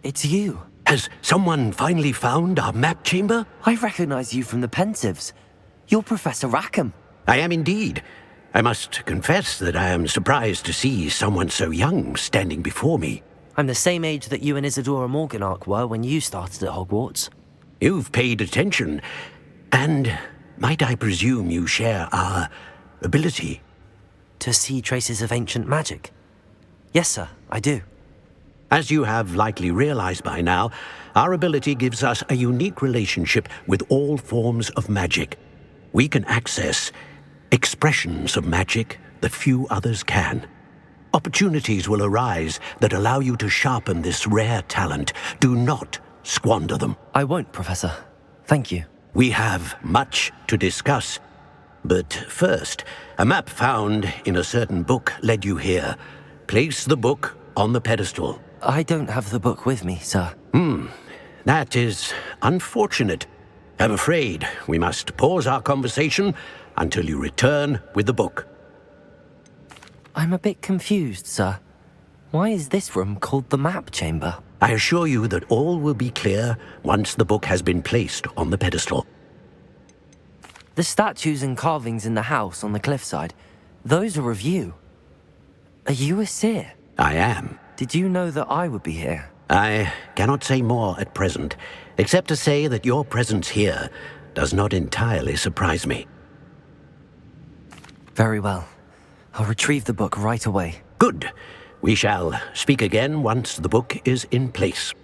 It's you. Has someone finally found our map chamber? I recognize you from the Pensives. You're Professor Rackham. I am indeed. I must confess that I am surprised to see someone so young standing before me. I'm the same age that you and Isadora Morganach were when you started at Hogwarts. You've paid attention, and might I presume you share our ability? To see traces of ancient magic? Yes, sir, I do. As you have likely realized by now, our ability gives us a unique relationship with all forms of magic. We can access expressions of magic that few others can. Opportunities will arise that allow you to sharpen this rare talent. Do not squander them. I won't, Professor. Thank you. We have much to discuss. But first, a map found in a certain book led you here. Place the book on the pedestal. I don't have the book with me, sir. That is unfortunate. I'm afraid we must pause our conversation until you return with the book. I'm a bit confused, sir. Why is this room called the map chamber? I assure you that all will be clear once the book has been placed on the pedestal. The statues and carvings in the house on the cliffside, those are of you. Are you a seer? I am. Did you know that I would be here? I cannot say more at present, except to say that your presence here does not entirely surprise me. Very well. I'll retrieve the book right away. Good. We shall speak again once the book is in place.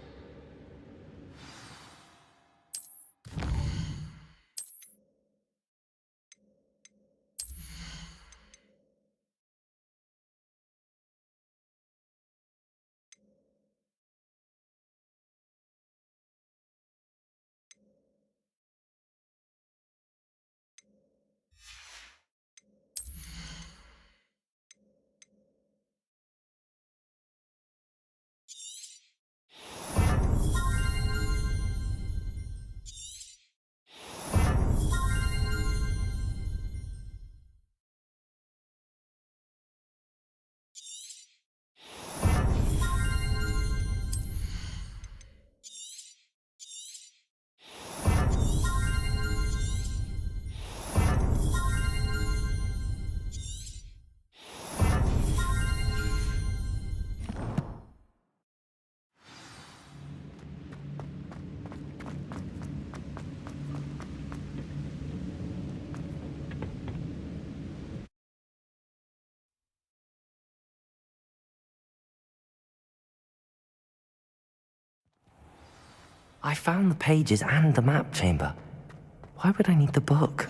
I found the pages and the map chamber. Why would I need the book?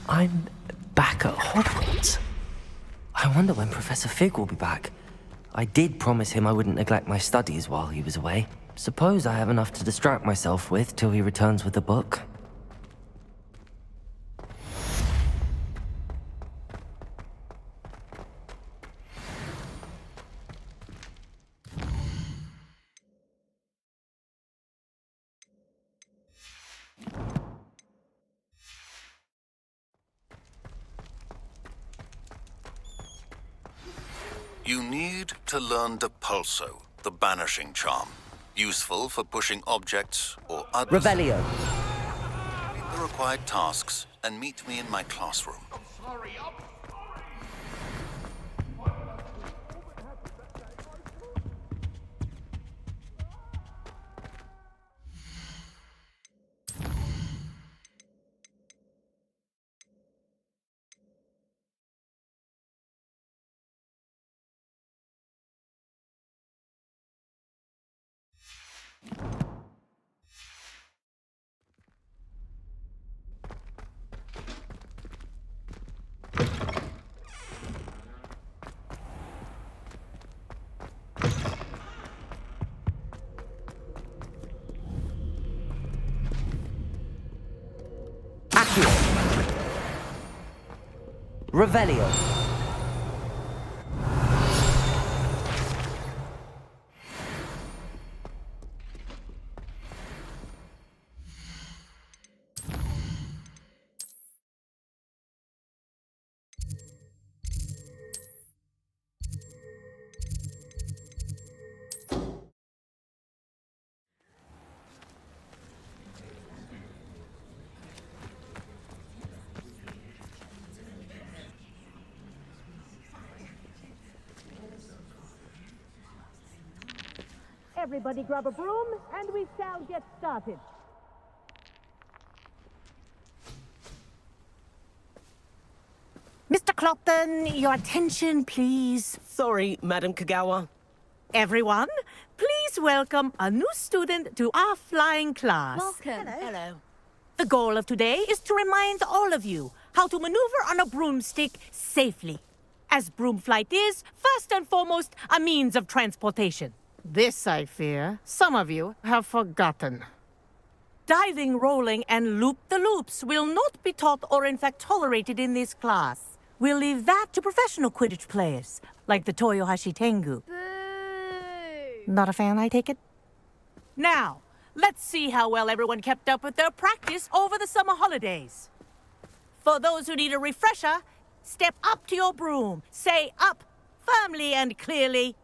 I'm back at Hogwarts. I wonder when Professor Fig will be back. I did promise him I wouldn't neglect my studies while he was away. Suppose I have enough to distract myself with till he returns with the book. You need to learn Depulso, the banishing charm. Useful for pushing objects or others. Revelio. Complete the required tasks and meet me in my classroom. Revelio. Everybody grab a broom, and we shall get started. Mr. Clopton, your attention, please. Sorry, Madame Kagawa. Everyone, please welcome a new student to our flying class. Welcome. Hello. The goal of today is to remind all of you how to maneuver on a broomstick safely. As broom flight is, first and foremost, a means of transportation. This, I fear, some of you have forgotten. Diving, rolling, and loop-the-loops will not be taught or in fact tolerated in this class. We'll leave that to professional Quidditch players, like the Toyohashi Tengu. Boo! Not a fan, I take it? Now, let's see how well everyone kept up with their practice over the summer holidays. For those who need a refresher, step up to your broom, say up firmly and clearly,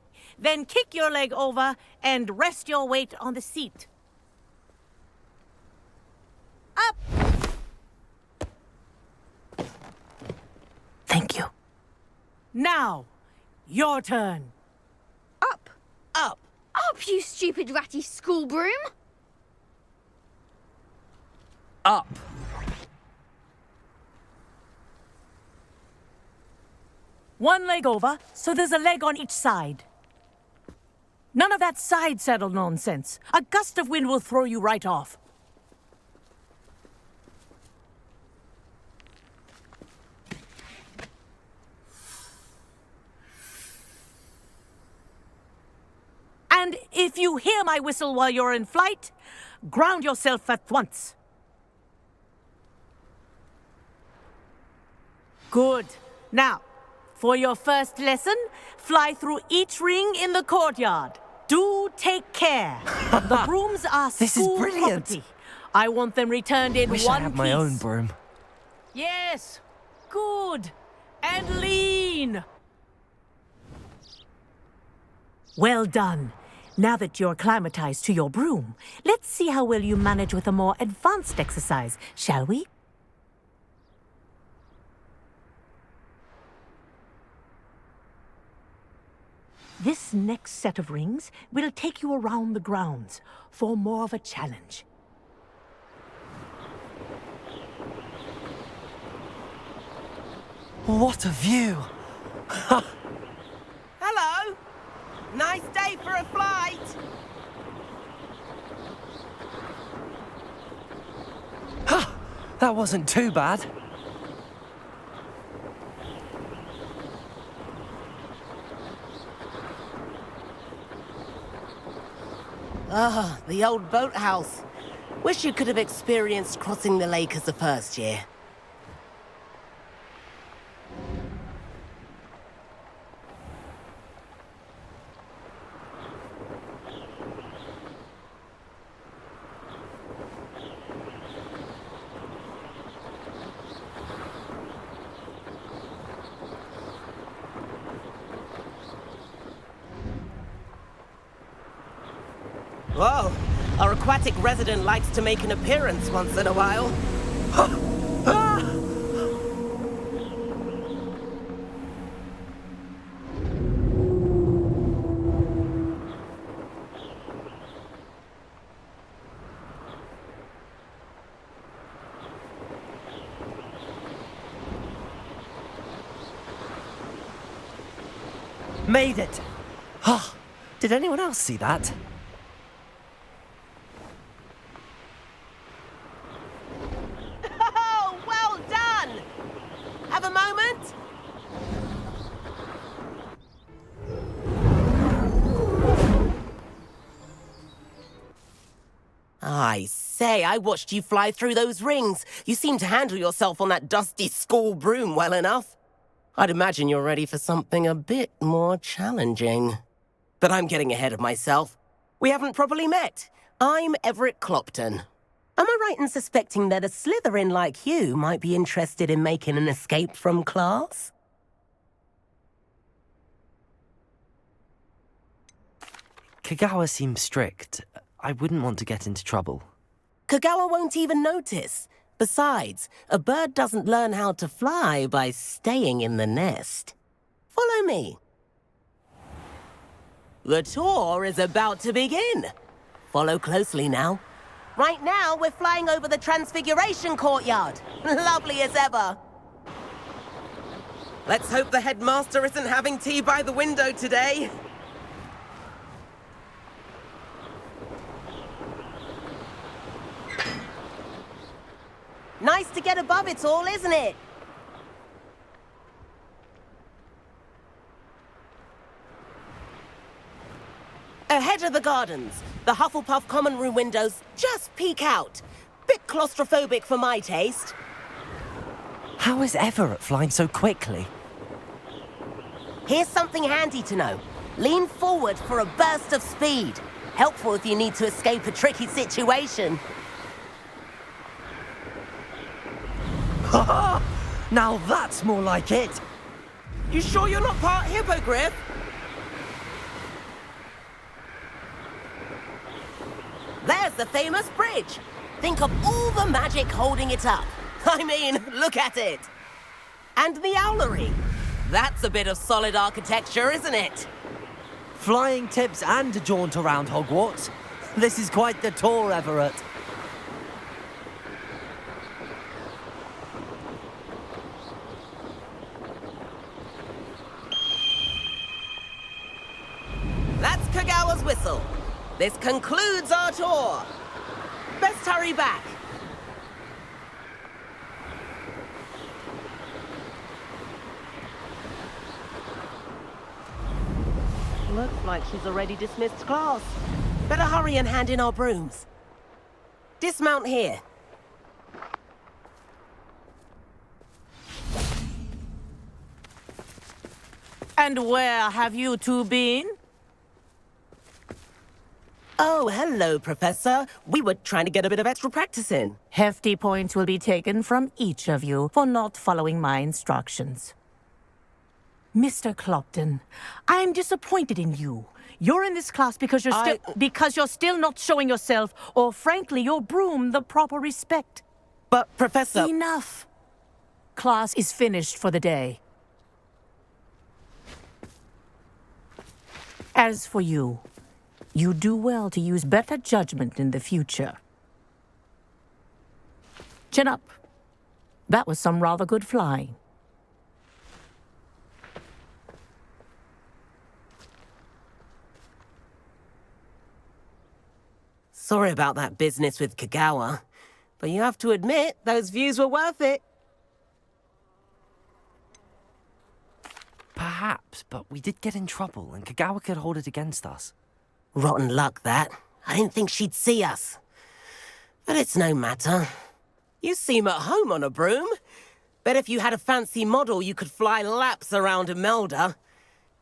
then kick your leg over and rest your weight on the seat. Up! Thank you. Now, your turn. Up! Up! Up, you stupid ratty school broom! Up. One leg over, so there's a leg on each side. None of that side saddle nonsense. A gust of wind will throw you right off. And if you hear my whistle while you're in flight, ground yourself at once. Good. Now, for your first lesson, fly through each ring in the courtyard. Do take care. The brooms are This is school brilliant. property. I want them returned in Wish one I had piece. my own broom. Yes. Good. And lean. Well done. Now that you're acclimatized to your broom, let's see how well you manage with a more advanced exercise, shall we? This next set of rings will take you around the grounds for more of a challenge. What a view! Hello! Nice day for a flight! That wasn't too bad. Ah, the old boathouse. Wish you could have experienced crossing the lake as a first year. Whoa, our aquatic resident likes to make an appearance once in a while. Made it! Oh, did anyone else see that? Oh, well done! Have a moment? I say, I watched you fly through those rings. You seem to handle yourself on that dusty school broom well enough. I'd imagine you're ready for something a bit more challenging. But I'm getting ahead of myself. We haven't properly met. I'm Everett Clopton. Am I right in suspecting that a Slytherin like you might be interested in making an escape from class? Kagawa seems strict. I wouldn't want to get into trouble. Kagawa won't even notice. Besides, a bird doesn't learn how to fly by staying in the nest. Follow me. The tour is about to begin. Follow closely now. Right now, we're flying over the Transfiguration Courtyard. Lovely as ever. Let's hope the headmaster isn't having tea by the window today. Nice to get above it all, isn't it? Ahead of the gardens, the Hufflepuff common room windows just peek out. Bit claustrophobic for my taste. How is Everett flying so quickly? Here's something handy to know. Lean forward for a burst of speed. Helpful if you need to escape a tricky situation. Ha! Now that's more like it! You sure you're not part hippogriff? There's the famous bridge. Think of all the magic holding it up. I mean, look at it. And the owlery. That's a bit of solid architecture, isn't it? Flying tips and a jaunt around Hogwarts. This is quite the tour, Everett. That's Kagawa's whistle. This concludes our tour. Best hurry back. Looks like she's already dismissed class. Better hurry and hand in our brooms. Dismount here. And where have you two been? Oh, hello, Professor. We were trying to get a bit of extra practice in. Hefty points will be taken from each of you for not following my instructions. Mr. Clopton, I'm disappointed in you. You're in this class because you're still not showing yourself, or frankly, your broom the proper respect. But, Professor... Enough. Class is finished for the day. As for you, you do well to use better judgment in the future. Chin up. That was some rather good flying. Sorry about that business with Kagawa, but you have to admit, those views were worth it. Perhaps, but we did get in trouble, and Kagawa could hold it against us. Rotten luck, that. I didn't think she'd see us. But it's no matter. You seem at home on a broom. Bet if you had a fancy model, you could fly laps around Imelda.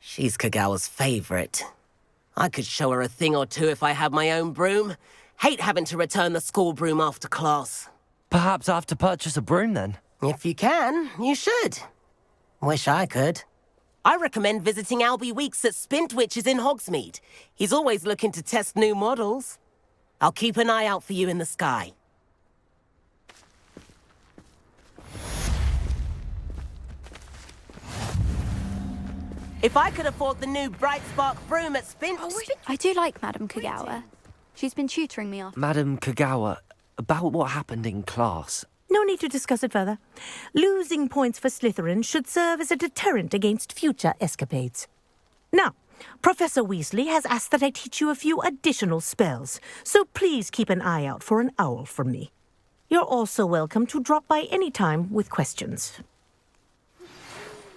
She's Kagawa's favorite. I could show her a thing or two if I had my own broom. Hate having to return the school broom after class. Perhaps I have to purchase a broom, then? If you can, you should. Wish I could. I recommend visiting Albie Weeks at Spintwitches in Hogsmeade. He's always looking to test new models. I'll keep an eye out for you in the sky. If I could afford the new Bright Spark broom at I do like Madame Kagawa. She's been tutoring me after. Madame Kagawa, about what happened in class. No need to discuss it further. Losing points for Slytherin should serve as a deterrent against future escapades. Now, Professor Weasley has asked that I teach you a few additional spells, so please keep an eye out for an owl from me. You're also welcome to drop by any time with questions.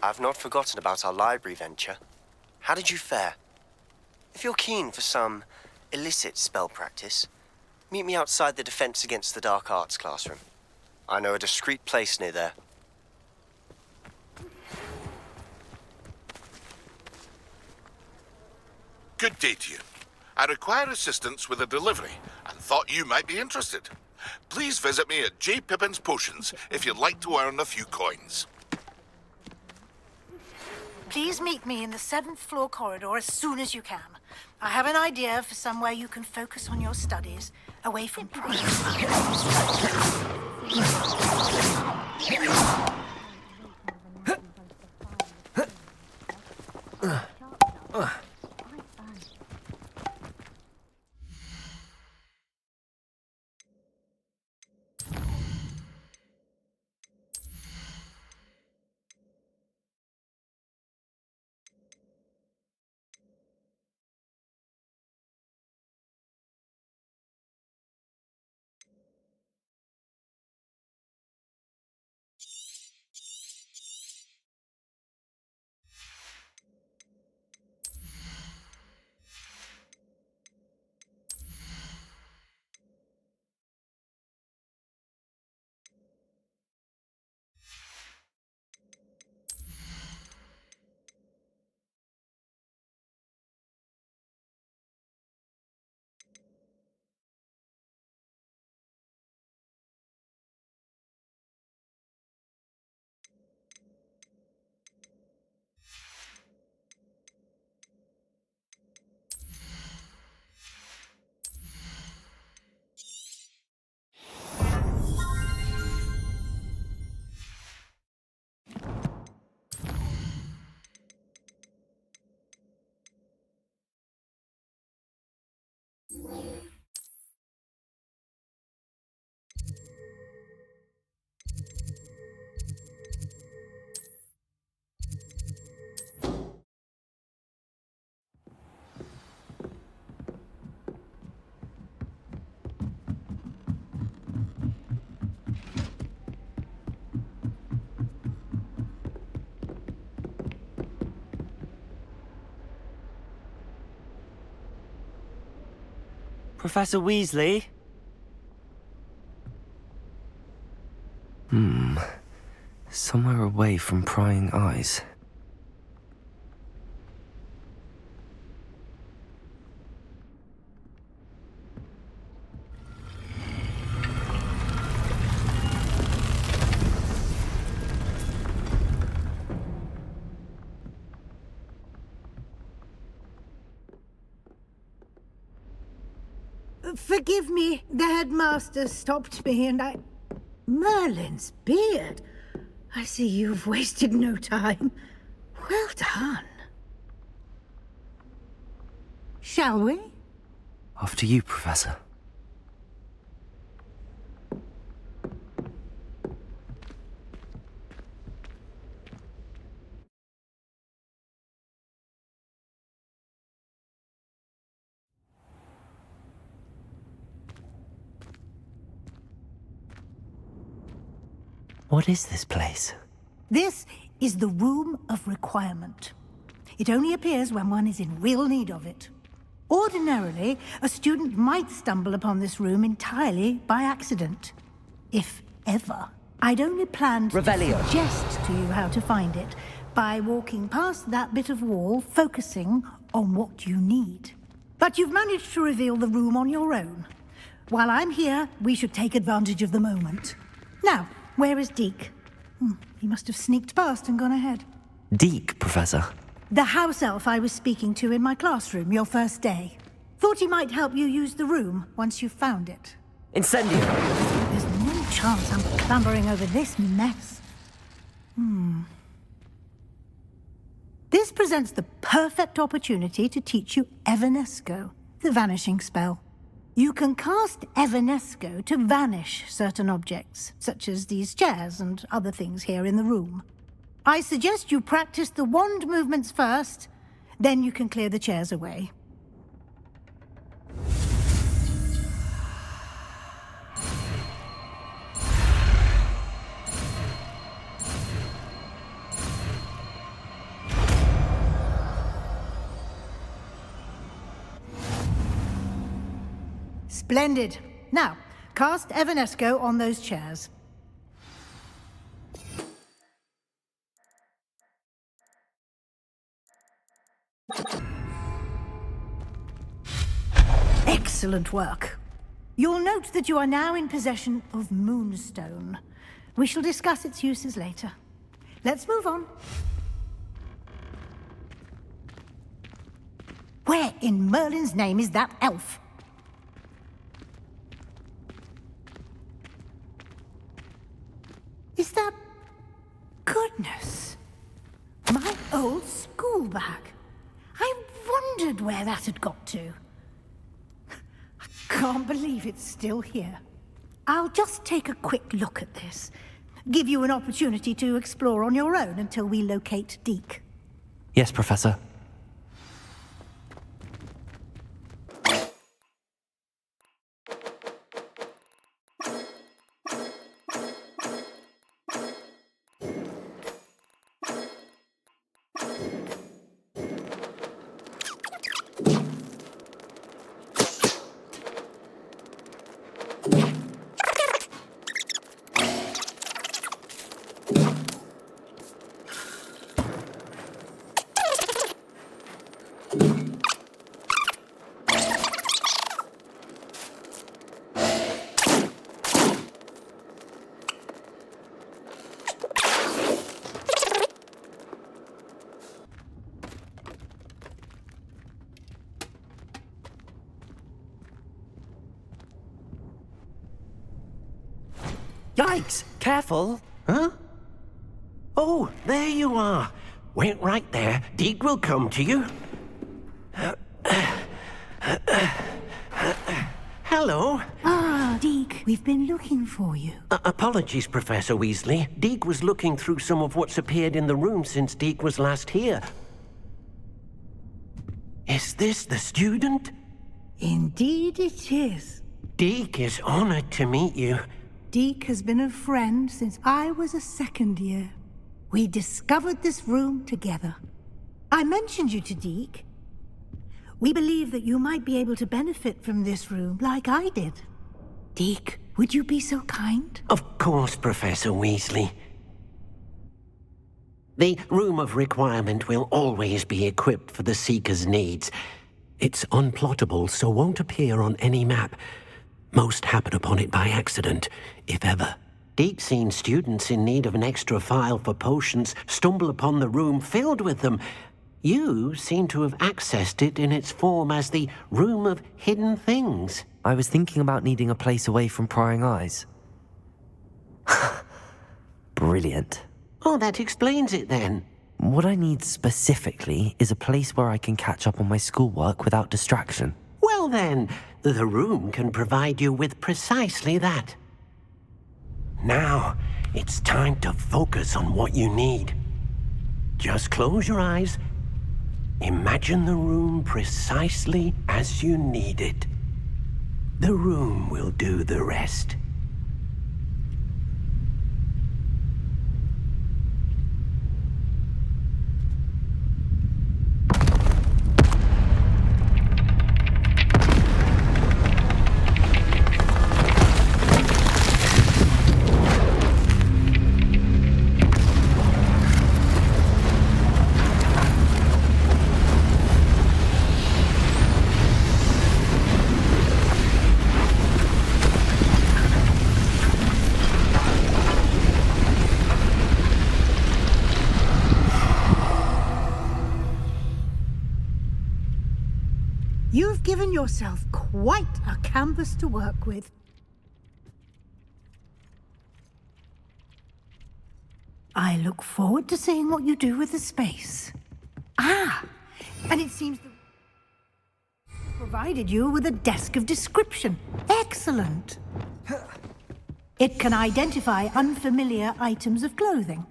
I've not forgotten about our library venture. How did you fare? If you're keen for some illicit spell practice, meet me outside the Defense Against the Dark Arts classroom. I know a discreet place near there. Good day to you. I require assistance with a delivery and thought you might be interested. Please visit me at J. Pippin's Potions if you'd like to earn a few coins. Please meet me in the 7th floor corridor as soon as you can. I have an idea for somewhere you can focus on your studies, away from Professor Weasley? Somewhere away from prying eyes. Forgive me, the headmaster stopped me and I... Merlin's beard. I see you've wasted no time. Well done. Shall we? After you, Professor. What is this place? This is the Room of Requirement. It only appears when one is in real need of it. Ordinarily, a student might stumble upon this room entirely by accident. If ever. I'd only planned to suggest to you how to find it by walking past that bit of wall, focusing on what you need. But you've managed to reveal the room on your own. While I'm here, we should take advantage of the moment. Now, where is Deek? He must have sneaked past and gone ahead. Deek, Professor. The house elf I was speaking to in my classroom your first day. Thought he might help you use the room once you've found it. Incendio! There's no chance I'm clambering over this mess. This presents the perfect opportunity to teach you Evanesco, the vanishing spell. You can cast Evanesco to vanish certain objects, such as these chairs and other things here in the room. I suggest you practice the wand movements first, then you can clear the chairs away. Splendid. Now, cast Evanesco on those chairs. Excellent work. You'll note that you are now in possession of Moonstone. We shall discuss its uses later. Let's move on. Where in Merlin's name is that elf? Is that... Goodness. My old school bag. I wondered where that had got to. I can't believe it's still here. I'll just take a quick look at this. Give you an opportunity to explore on your own until we locate Deek. Yes, Professor. Yikes! Careful! Huh? Oh, there you are. Wait right there. Deek will come to you. Hello. Ah, Deek, we've been looking for you. Apologies, Professor Weasley. Deek was looking through some of what's appeared in the room since Deek was last here. Is this the student? Indeed it is. Deek is honored to meet you. Deek has been a friend since I was a second year. We discovered this room together. I mentioned you to Deek. We believe that you might be able to benefit from this room like I did. Deek, would you be so kind? Of course, Professor Weasley. The Room of Requirement will always be equipped for the Seeker's needs. It's unplottable, so won't appear on any map. Most happen upon it by accident, if ever. Deek's seen students in need of an extra file for potions stumble upon the room filled with them. You seem to have accessed it in its form as the Room of Hidden Things. I was thinking about needing a place away from prying eyes. Brilliant. Oh, that explains it then. What I need specifically is a place where I can catch up on my schoolwork without distraction. Well then, the room can provide you with precisely that. Now, it's time to focus on what you need. Just close your eyes. Imagine the room precisely as you need it. The room will do the rest. You've given yourself quite a canvas to work with. I look forward to seeing what you do with the space. Ah, and it seems that provided you with a desk of description. Excellent. It can identify unfamiliar items of clothing.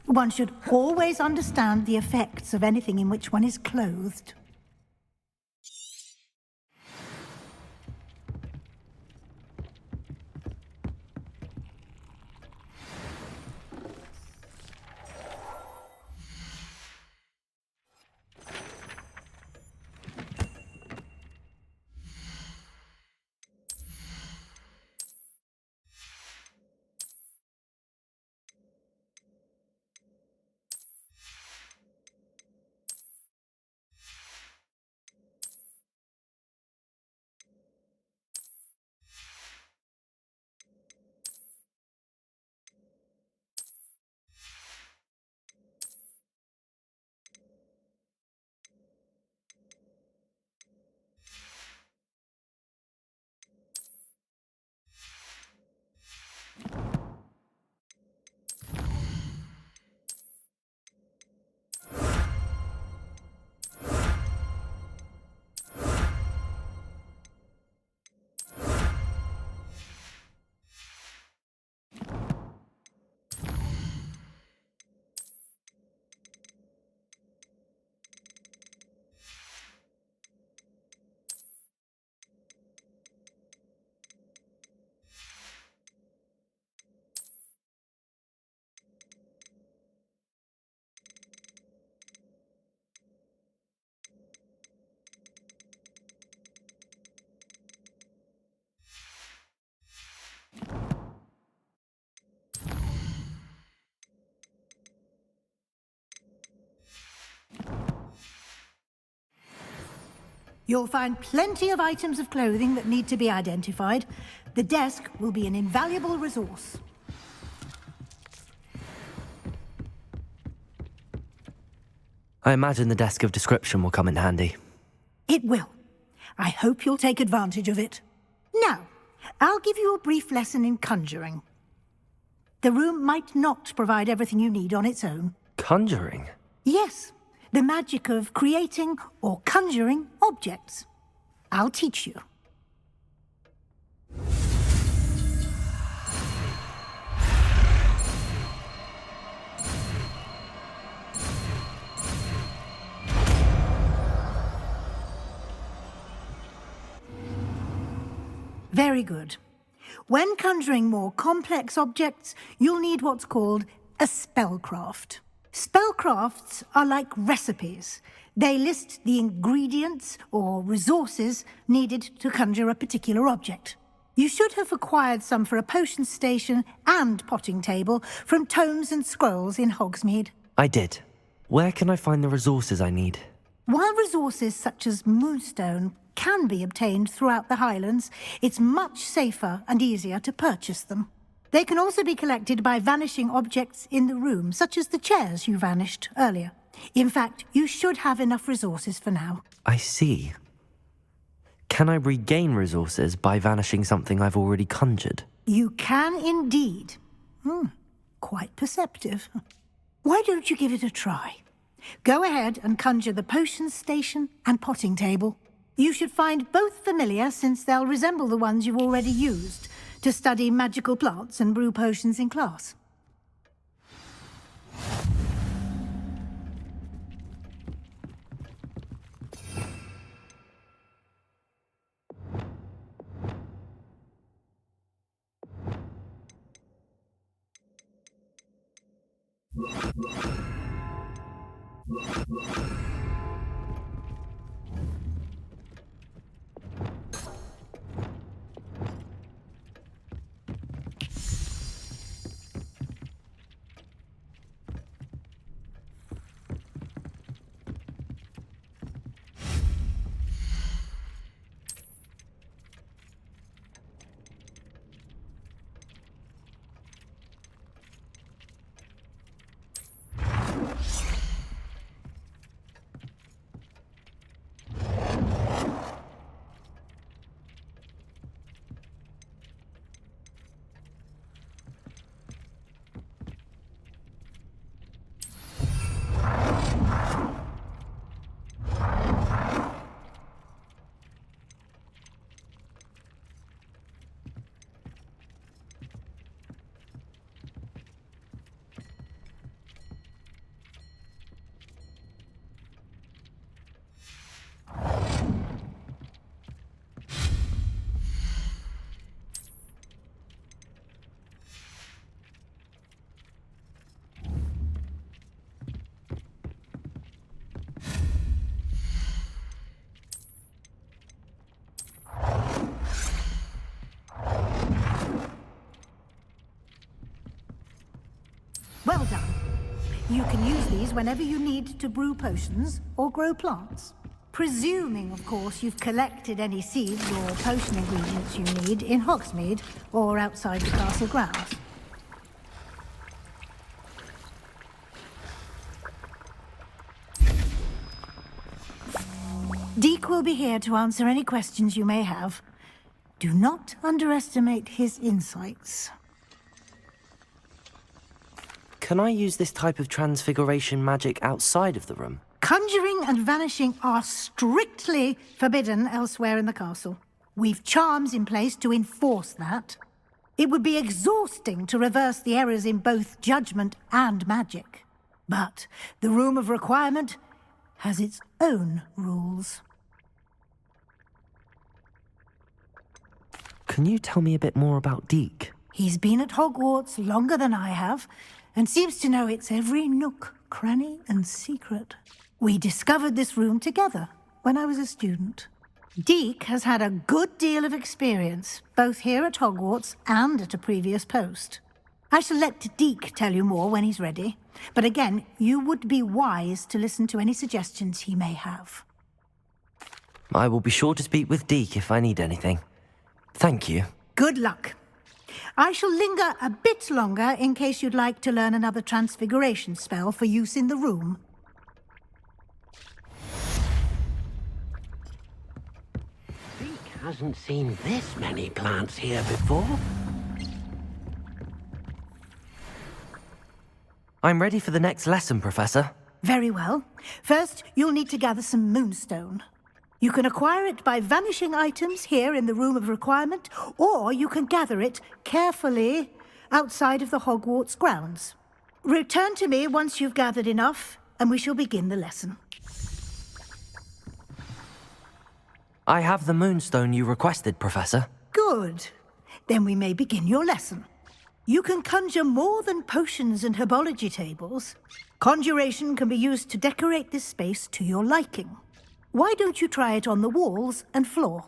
One should always understand the effects of anything in which one is clothed. You'll find plenty of items of clothing that need to be identified. The desk will be an invaluable resource. I imagine the desk of description will come in handy. It will. I hope you'll take advantage of it. Now, I'll give you a brief lesson in conjuring. The room might not provide everything you need on its own. Conjuring? Yes, the magic of creating or conjuring objects. I'll teach you. Very good. When conjuring more complex objects, you'll need what's called a spellcraft. Spellcrafts are like recipes. They list the ingredients or resources needed to conjure a particular object. You should have acquired some for a potion station and potting table from tomes and scrolls in Hogsmeade. I did. Where can I find the resources I need? While resources such as moonstone can be obtained throughout the Highlands, it's much safer and easier to purchase them. They can also be collected by vanishing objects in the room, such as the chairs you vanished earlier. In fact, you should have enough resources for now. I see. Can I regain resources by vanishing something I've already conjured? You can indeed. Quite perceptive. Why don't you give it a try? Go ahead and conjure the potion station and potting table. You should find both familiar, since they'll resemble the ones you've already used to study magical plants and brew potions in class. Well done. You can use these whenever you need to brew potions or grow plants. Presuming, of course, you've collected any seeds or potion ingredients you need in Hogsmeade or outside the castle grounds. Deek will be here to answer any questions you may have. Do not underestimate his insights. Can I use this type of transfiguration magic outside of the room? Conjuring and vanishing are strictly forbidden elsewhere in the castle. We've charms in place to enforce that. It would be exhausting to reverse the errors in both judgment and magic. But the Room of Requirement has its own rules. Can you tell me a bit more about Deek? He's been at Hogwarts longer than I have, and seems to know its every nook, cranny, and secret. We discovered this room together when I was a student. Deek has had a good deal of experience, both here at Hogwarts and at a previous post. I shall let Deek tell you more when he's ready, but again, you would be wise to listen to any suggestions he may have. I will be sure to speak with Deek if I need anything. Thank you. Good luck. I shall linger a bit longer in case you'd like to learn another transfiguration spell for use in the room. Deek hasn't seen this many plants here before. I'm ready for the next lesson, Professor. Very well. First, you'll need to gather some moonstone. You can acquire it by vanishing items here in the Room of Requirement, or you can gather it carefully outside of the Hogwarts grounds. Return to me once you've gathered enough, and we shall begin the lesson. I have the moonstone you requested, Professor. Good. Then we may begin your lesson. You can conjure more than potions and herbology tables. Conjuration can be used to decorate this space to your liking. Why don't you try it on the walls and floor?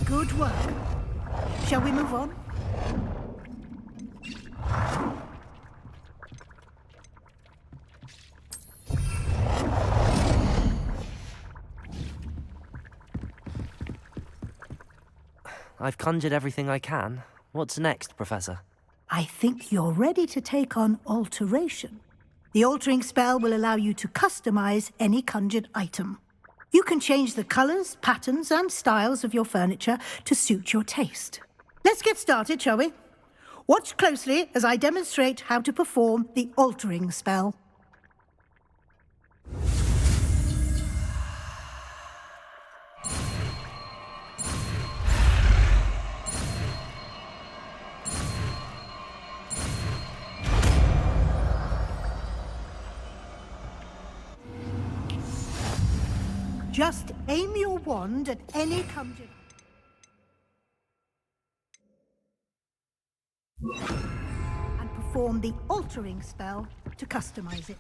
Good work. Shall we move on? I've conjured everything I can. What's next, Professor? I think you're ready to take on alteration. The altering spell will allow you to customize any conjured item. You can change the colors, patterns, and styles of your furniture to suit your taste. Let's get started, shall we? Watch closely as I demonstrate how to perform the altering spell. Just aim your wand at any conjured and perform the altering spell to customize it.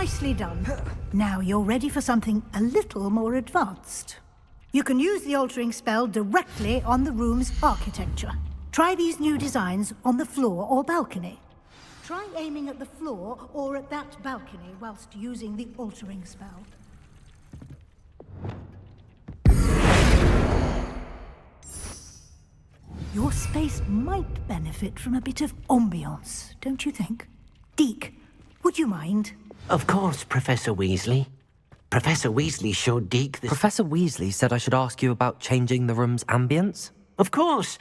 Nicely done. Now you're ready for something a little more advanced. You can use the altering spell directly on the room's architecture. Try these new designs on the floor or balcony. Try aiming at the floor or at that balcony whilst using the altering spell. Your space might benefit from a bit of ambiance, don't you think? Deek, would you mind? Of course, Professor Weasley. Professor Weasley showed Deek this... Professor Weasley said I should ask you about changing the room's ambience? Of course.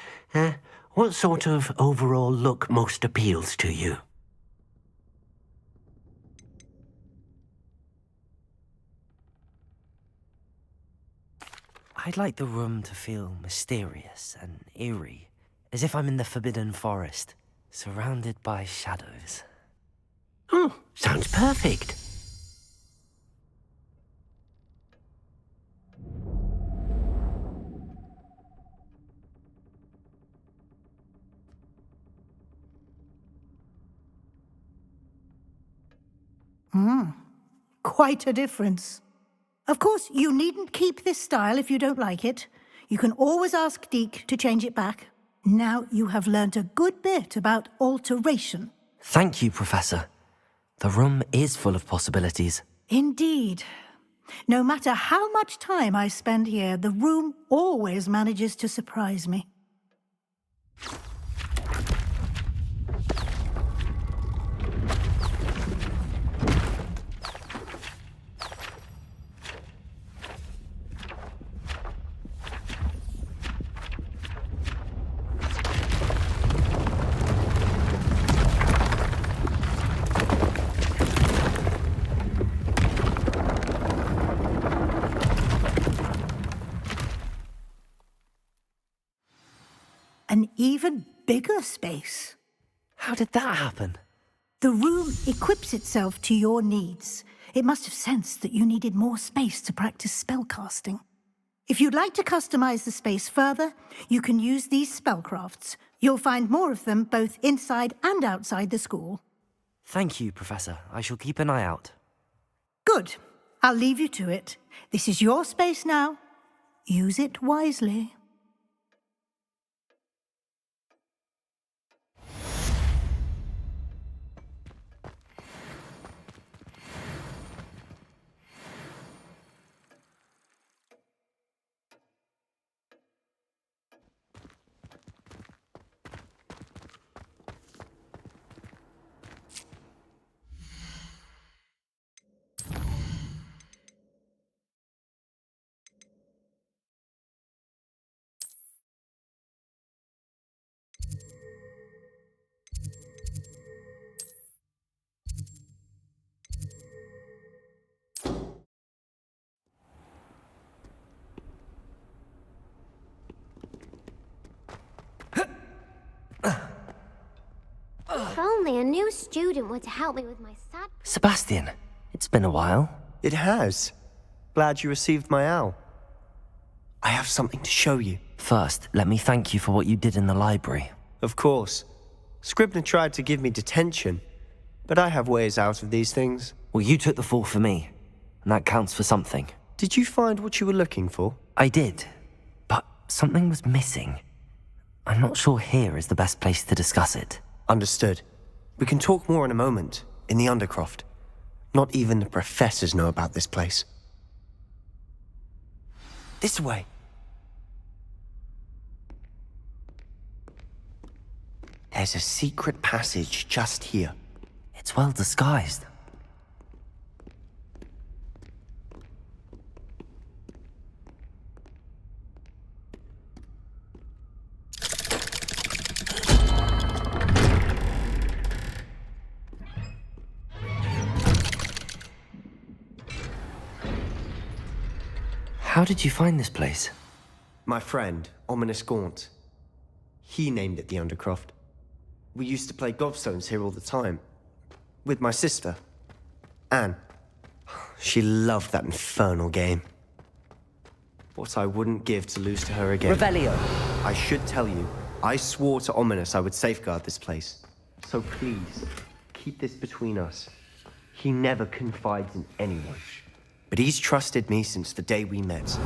What sort of overall look most appeals to you? I'd like the room to feel mysterious and eerie, as if I'm in the Forbidden Forest, surrounded by shadows. Oh, sounds perfect. Quite a difference. Of course, you needn't keep this style if you don't like it. You can always ask Deek to change it back. Now you have learnt a good bit about alteration. Thank you, Professor. The room is full of possibilities. Indeed. No matter how much time I spend here, the room always manages to surprise me. An even bigger space. How did that happen? The room equips itself to your needs. It must have sensed that you needed more space to practice spellcasting. If you'd like to customize the space further, you can use these spellcrafts. You'll find more of them both inside and outside the school. Thank you, Professor. I shall keep an eye out. Good. I'll leave you to it. This is your space now. Use it wisely. If only a new student were to help me with my sad... Sebastian, it's been a while. It has. Glad you received my owl. I have something to show you. First, let me thank you for what you did in the library. Of course. Scribner tried to give me detention, but I have ways out of these things. Well, you took the fall for me, and that counts for something. Did you find what you were looking for? I did, but something was missing. I'm not sure here is the best place to discuss it. Understood. We can talk more in a moment, in the Undercroft. Not even the professors know about this place. This way. There's a secret passage just here. It's well disguised. How did you find this place? My friend, Ominous Gaunt. He named it the Undercroft. We used to play gobstones here all the time. With my sister, Anne. She loved that infernal game. What I wouldn't give to lose to her again. Revelio. I should tell you, I swore to Ominous I would safeguard this place. So please, keep this between us. He never confides in anyone. But he's trusted me since the day we met.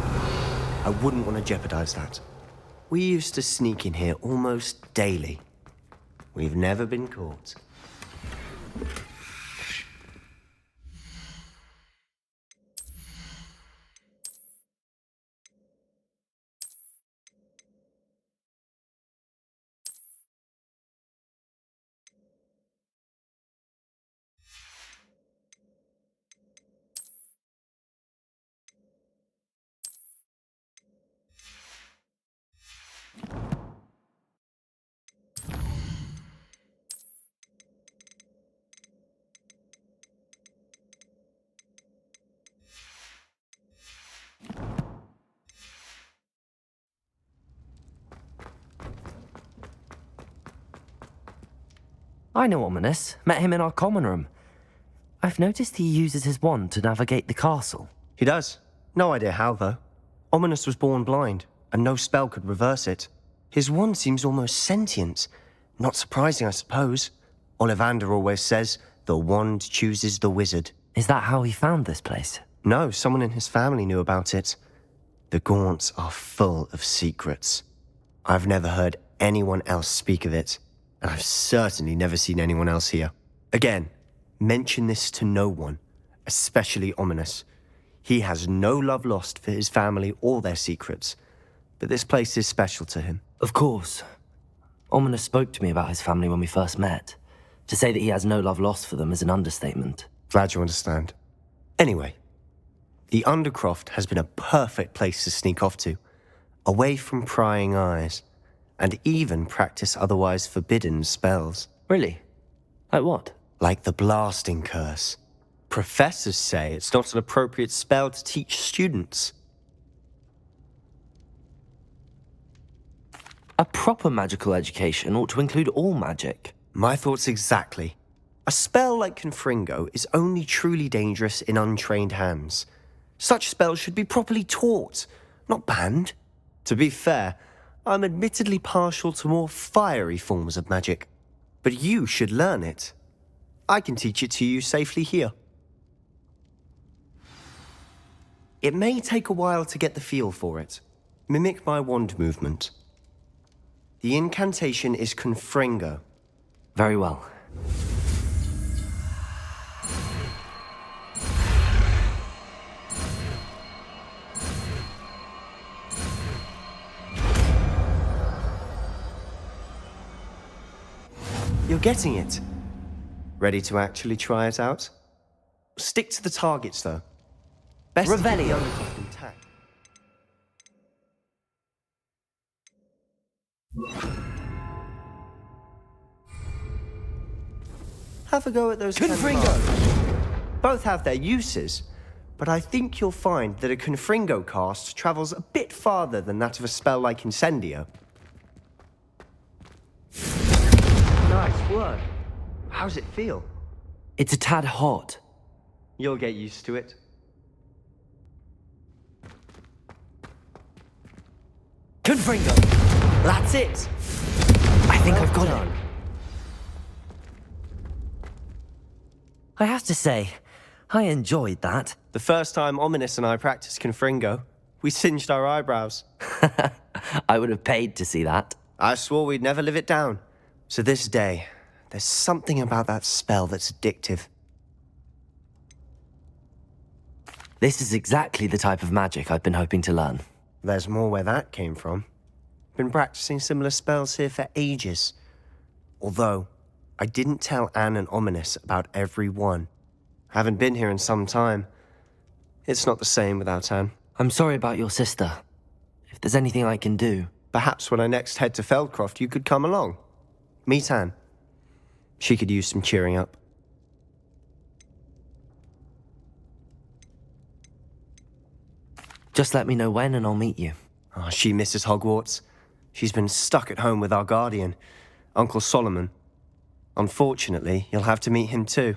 I wouldn't want to jeopardize that. We used to sneak in here almost daily. We've never been caught. I know Ominous. Met him in our common room. I've noticed he uses his wand to navigate the castle. He does. No idea how, though. Ominous was born blind, and no spell could reverse it. His wand seems almost sentient. Not surprising, I suppose. Ollivander always says, the wand chooses the wizard. Is that how he found this place? No, someone in his family knew about it. The Gaunts are full of secrets. I've never heard anyone else speak of it, and I've certainly never seen anyone else here. Again, mention this to no one, especially Ominous. He has no love lost for his family or their secrets, but this place is special to him. Of course. Ominous spoke to me about his family when we first met. To say that he has no love lost for them is an understatement. Glad you understand. Anyway, the Undercroft has been a perfect place to sneak off to, away from prying eyes, and even practice otherwise forbidden spells. Really? Like what? Like the blasting curse. Professors say it's not an appropriate spell to teach students. A proper magical education ought to include all magic. My thoughts exactly. A spell like Confringo is only truly dangerous in untrained hands. Such spells should be properly taught, not banned. To be fair, I'm admittedly partial to more fiery forms of magic, but you should learn it. I can teach it to you safely here. It may take a while to get the feel for it. Mimic my wand movement. The incantation is Confringo. Very well. You're getting it. Ready to actually try it out? Stick to the targets, though. Best to keep the Revelio. Undercroft intact. Have a go at those Confringo. Both have their uses, but I think you'll find that a Confringo cast travels a bit farther than that of a spell like Incendio. Nice work. How's it feel? It's a tad hot. You'll get used to it. Confringo! That's it! I think I've got it. I have to say, I enjoyed that. The first time Ominous and I practiced Confringo, we singed our eyebrows. I would have paid to see that. I swore we'd never live it down. To this day, there's something about that spell that's addictive. This is exactly the type of magic I've been hoping to learn. There's more where that came from. Been practicing similar spells here for ages. Although, I didn't tell Anne and Ominous about every one. Haven't been here in some time. It's not the same without Anne. I'm sorry about your sister. If there's anything I can do... Perhaps when I next head to Feldcroft, you could come along. Meet Anne. She could use some cheering up. Just let me know when and I'll meet you. Oh, she misses Hogwarts. She's been stuck at home with our guardian, Uncle Solomon. Unfortunately, you'll have to meet him too.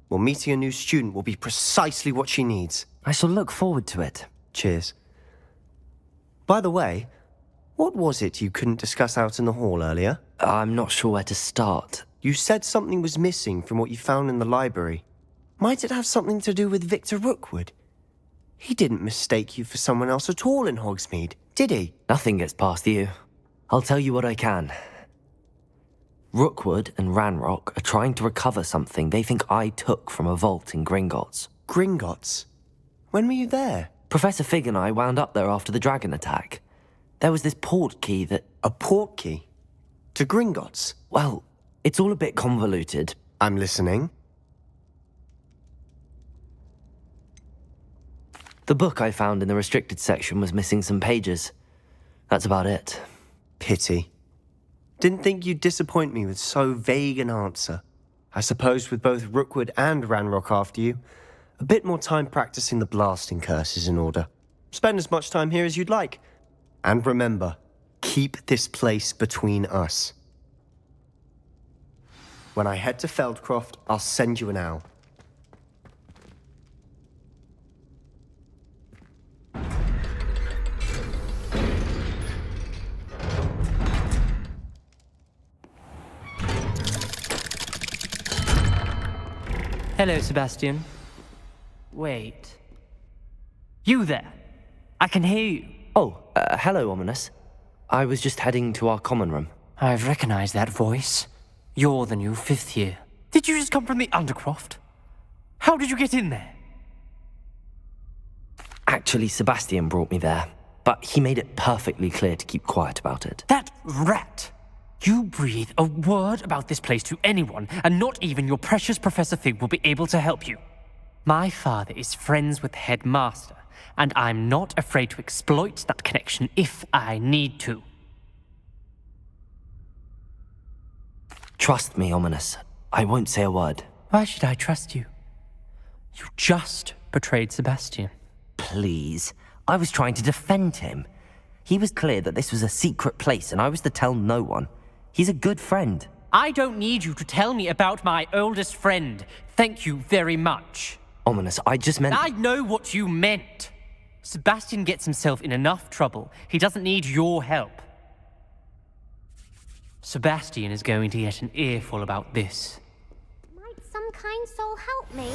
Well, meeting a new student will be precisely what she needs. I shall look forward to it. Cheers. By the way, what was it you couldn't discuss out in the hall earlier? I'm not sure where to start. You said something was missing from what you found in the library. Might it have something to do with Victor Rookwood? He didn't mistake you for someone else at all in Hogsmeade, did he? Nothing gets past you. I'll tell you what I can. Rookwood and Ranrock are trying to recover something they think I took from a vault in Gringotts. Gringotts? When were you there? Professor Fig and I wound up there after the dragon attack. There was this port key that... A port key? To Gringotts? Well, it's all a bit convoluted. I'm listening. The book I found in the restricted section was missing some pages. That's about it. Pity. Didn't think you'd disappoint me with so vague an answer. I suppose with both Rookwood and Ranrock after you, a bit more time practicing the blasting curse is in order. Spend as much time here as you'd like. And remember, keep this place between us. When I head to Feldcroft, I'll send you an owl. Hello, Sebastian. Wait. You there? I can hear you. Oh, hello, Ominous. I was just heading to our common room. I've recognized that voice. You're the new 5th year. Did you just come from the Undercroft? How did you get in there? Actually, Sebastian brought me there, but he made it perfectly clear to keep quiet about it. That rat! You breathe a word about this place to anyone, and not even your precious Professor Fig will be able to help you. My father is friends with the headmaster, and I'm not afraid to exploit that connection if I need to. Trust me, Ominous. I won't say a word. Why should I trust you? You just betrayed Sebastian. Please. I was trying to defend him. He was clear that this was a secret place, and I was to tell no one. He's a good friend. I don't need you to tell me about my oldest friend. Thank you very much. Ominous, I just meant... I know what you meant. Sebastian gets himself in enough trouble. He doesn't need your help. Sebastian is going to get an earful about this. Might some kind soul help me?